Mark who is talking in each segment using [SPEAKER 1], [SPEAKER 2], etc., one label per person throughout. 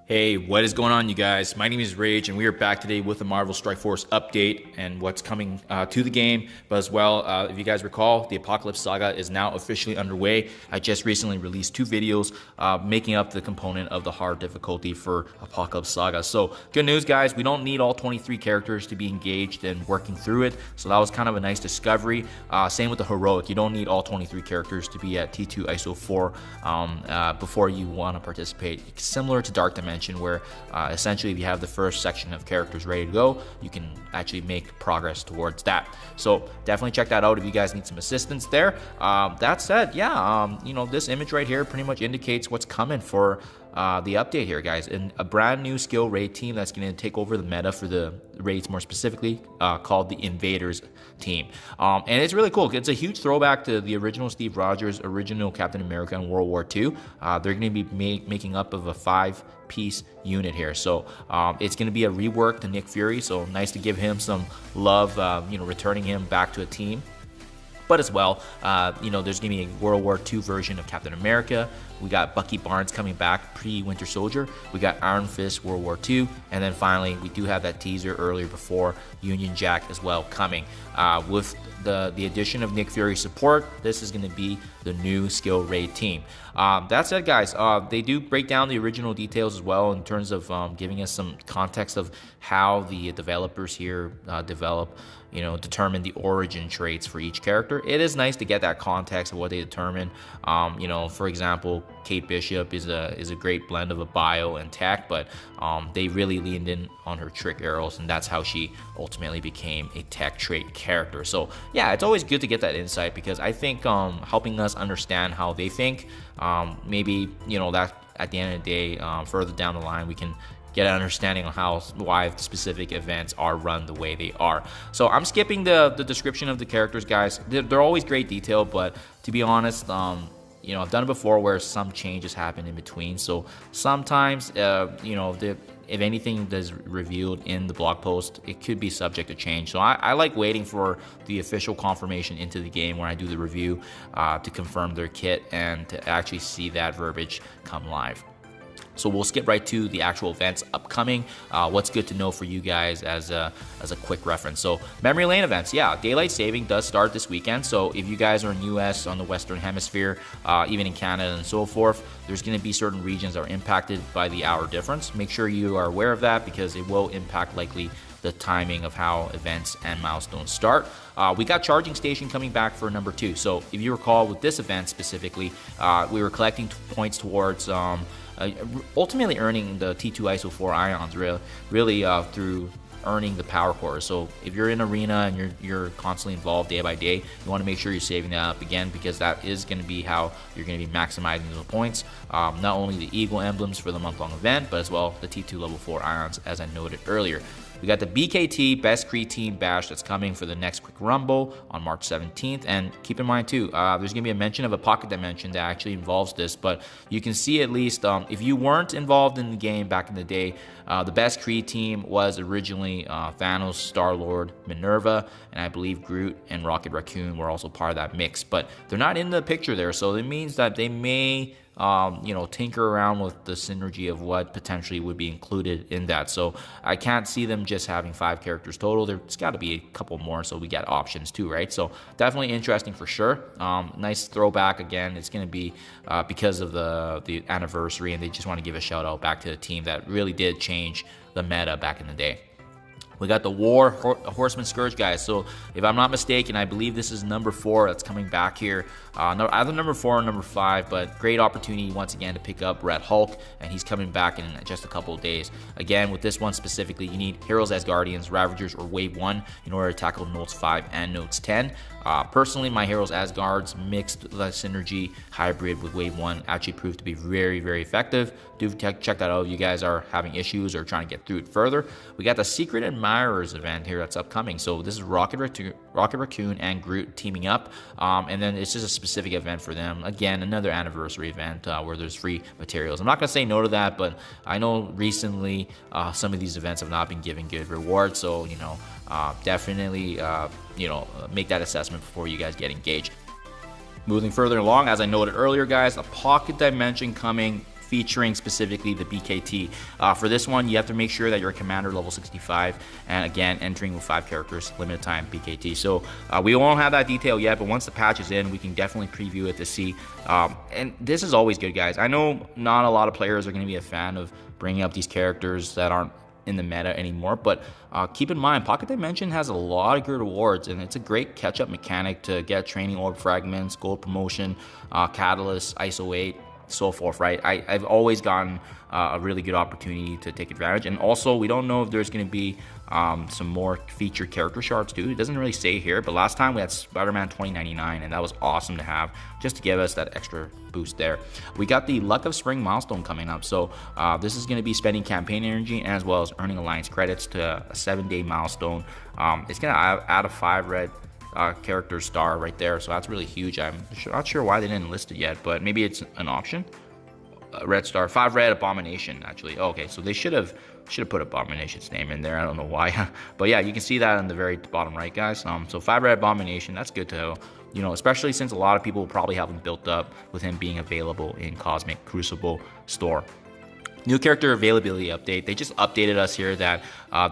[SPEAKER 1] Hey, what is going on, you guys? My name is Rayge, and we are back today with the Marvel Strike Force update and what's coming to the game. But as well, if you guys recall, the Apocalypse Saga is now officially underway. I just recently released 2 videos making up the component of the hard difficulty for Apocalypse Saga. So good news, guys, we don't need all 23 characters to be engaged and working through it. So that was kind of a nice discovery. Same with the Heroic. You don't need all 23 characters to be at T2 ISO 4 before you want to participate. It's similar to Dark Dimension, where essentially if you have the first section of characters ready to go, you can actually make progress towards that. So definitely check that out if you guys need some assistance there. That said, yeah, this image right here pretty much indicates what's coming for the update here, guys, and a brand new skill raid team that's going to take over the meta for the raids, more specifically called the Invaders Team. And it's really cool. It's a huge throwback to the original Steve Rogers, original Captain America in World War II. They're going to be making up of a 5-piece unit here. So it's going to be a rework to Nick Fury. So nice to give him some love, returning him back to a team. But as well, there's going to be a World War II version of Captain America. We got Bucky Barnes coming back pre-Winter Soldier. We got Iron Fist World War II. And then finally, we do have that teaser earlier before, Union Jack as well coming. With the addition of Nick Fury support, this is going to be the new skill raid team. That said, guys, they do break down the original details as well in terms of giving us some context of how the developers here determine the origin traits for each character. It is nice to get that context of what they determine. For example, Kate Bishop is a great blend of a bio and tech, but they really leaned in on her trick arrows, and that's how she ultimately became a tech trait character. So yeah, it's always good to get that insight, because I think helping us understand how they think, maybe that at the end of the day, further down the line, we can get an understanding of why specific events are run the way they are. So I'm skipping the description of the characters, guys. They're always great detail, but to be honest, I've done it before where some changes happen in between. So sometimes, if anything is revealed in the blog post, it could be subject to change. So I like waiting for the official confirmation into the game when I do the review to confirm their kit and to actually see that verbiage come live. So we'll skip right to the actual events upcoming. What's good to know for you guys as a quick reference. So memory lane events, yeah, daylight saving does start this weekend. So if you guys are in US, on the Western Hemisphere, even in Canada and so forth, there's going to be certain regions that are impacted by the hour difference. Make sure you are aware of that, because it will impact likely the timing of how events and milestones start. We got Charging Station coming back for number 2. So if you recall, with this event specifically, we were collecting points towards ultimately earning the T2 ISO 4 ions really through earning the power core. So if you're in arena and you're constantly involved day by day, you want to make sure you're saving that up again, because that is going to be how you're going to be maximizing those points. Not only the Eagle emblems for the month-long event, but as well the T2 level 4 ions, as I noted earlier. We got the BKT Best Cree Team Bash that's coming for the next Quick Rumble on March 17th. And keep in mind too, there's going to be a mention of a pocket dimension that actually involves this. But you can see, at least if you weren't involved in the game back in the day, the Best Cree Team was originally Thanos, Star-Lord, Minerva, and I believe Groot and Rocket Raccoon were also part of that mix. But they're not in the picture there, so it means that they may tinker around with the synergy of what potentially would be included in that. So I can't see them just having 5 characters total. There's got to be a couple more, so we got options too, right? So definitely interesting for sure. Nice throwback again. It's going to be because of the anniversary, and they just want to give a shout out back to the team that really did change the meta back in the day. We got the Horseman Scourge, guys. So if I'm not mistaken, I believe this is number 4 that's coming back here. Either number 4 or number 5, but great opportunity once again to pick up Red Hulk, and he's coming back in just a couple of days. Again, with this one specifically, you need Heroes as Guardians, Ravagers, or Wave 1 in order to tackle Notes 5 and Notes 10. Personally, my Heroes as Guards mixed the synergy hybrid with Wave 1 actually proved to be very, very effective. Do check that out if you guys are having issues or trying to get through it further. We got the Secret Admirers event here that's upcoming. So this is Rocket Raccoon and Groot teaming up, and then it's just a specific event for them. Again, another anniversary event where there's free materials. I'm not going to say no to that, but I know recently some of these events have not been giving good rewards, so definitely make that assessment before you guys get engaged. Moving further along, as I noted earlier, guys, a pocket dimension coming featuring specifically the BKT. For this one, you have to make sure that you're a commander level 65, and again, entering with 5 characters, limited time BKT. So we won't have that detail yet, but once the patch is in, we can definitely preview it to see. And this is always good, guys. I know not a lot of players are going to be a fan of bringing up these characters that aren't in the meta anymore, but keep in mind, Pocket Dimension has a lot of good rewards, and it's a great catch-up mechanic to get training orb fragments, gold promotion, catalyst, ISO 8, so forth, right? I've always gotten a really good opportunity to take advantage. And also, we don't know if there's going to be some more featured character shards too. It doesn't really say here, but last time we had Spider-Man 2099, and that was awesome to have, just to give us that extra boost there. We got the Luck of Spring milestone coming up, so this is going to be spending campaign energy and as well as earning alliance credits to a 7-day milestone. It's going to add a 5 red character star right there, so that's really huge. I'm not sure why they didn't list it yet, but maybe it's an option. Red star, 5 red Abomination, actually. Okay, so they should have put Abomination's name in there. I don't know why, but yeah, you can see that on the very bottom right, guys. So 5 red Abomination, that's good to, you know, especially since a lot of people probably have him built up with him being available in Cosmic Crucible store. New character availability update. They just updated us here that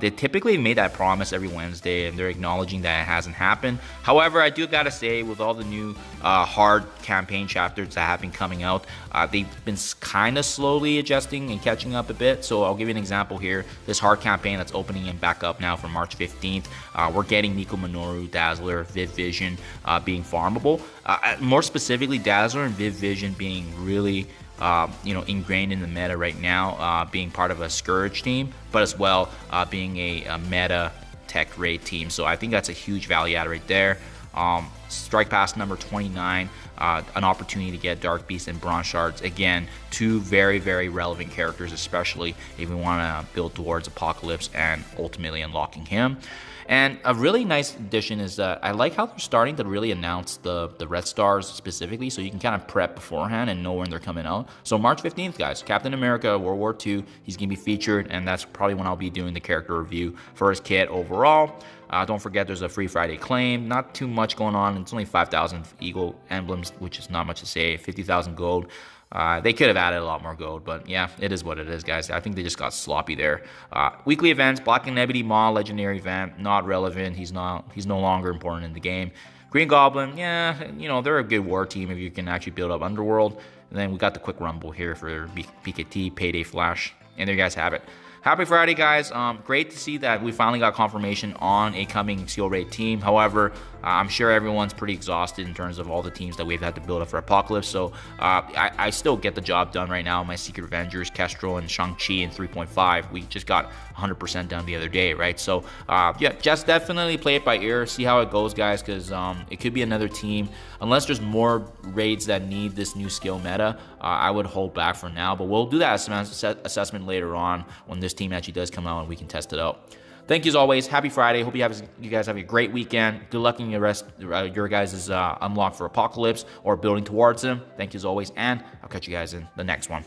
[SPEAKER 1] they typically made that promise every Wednesday, and they're acknowledging that it hasn't happened. However, I do gotta say, with all the new hard campaign chapters that have been coming out, they've been kind of slowly adjusting and catching up a bit. So I'll give you an example here. This hard campaign that's opening and back up now for March 15th, we're getting Nico Minoru, Dazzler, Viv Vision being farmable. More specifically, Dazzler and Viv Vision being really you know, ingrained in the meta right now, being part of a Scourge team, but as well being a meta tech raid team. So I think that's a huge value add right there. Strike Pass number 29, an opportunity to get Dark Beast and Bronze Shards. Again, 2 very, very relevant characters, especially if we want to build towards Apocalypse and ultimately unlocking him. And a really nice addition is that I like how they're starting to really announce the red stars specifically, so you can kind of prep beforehand and know when they're coming out. So March 15th, guys, Captain America World War II, he's going to be featured, and that's probably when I'll be doing the character review for his kit overall. Don't forget there's a free Friday claim. Not too much going on. It's only 5,000 Eagle emblems, which is not much to say. 50,000 gold. They could have added a lot more gold, but yeah, it is what it is, guys. I think they just got sloppy there. Weekly events, Black and Ebony Maw, legendary event, not relevant. He's no longer important in the game. Green Goblin, yeah, you know, they're a good war team if you can actually build up Underworld. And then we got the quick rumble here for BKT, Payday Flash, and there you guys have it. Happy Friday, guys. Great to see that we finally got confirmation on a coming Seal Raid team. However, I'm sure everyone's pretty exhausted in terms of all the teams that we've had to build up for Apocalypse. So I still get the job done right now. My Secret Avengers, Kestrel, and Shang-Chi in 3.5. We just got 100% done the other day, right? So yeah, just definitely play it by ear. See how it goes, guys, because it could be another team. Unless there's more raids that need this new skill meta, I would hold back for now. But we'll do that assessment later on when this team actually does come out and we can test it out. Thank you as always. Happy Friday. Hope you guys have a great weekend. Good luck in your guys' unlock for Apocalypse or building towards them. Thank you as always, and I'll catch you guys in the next one.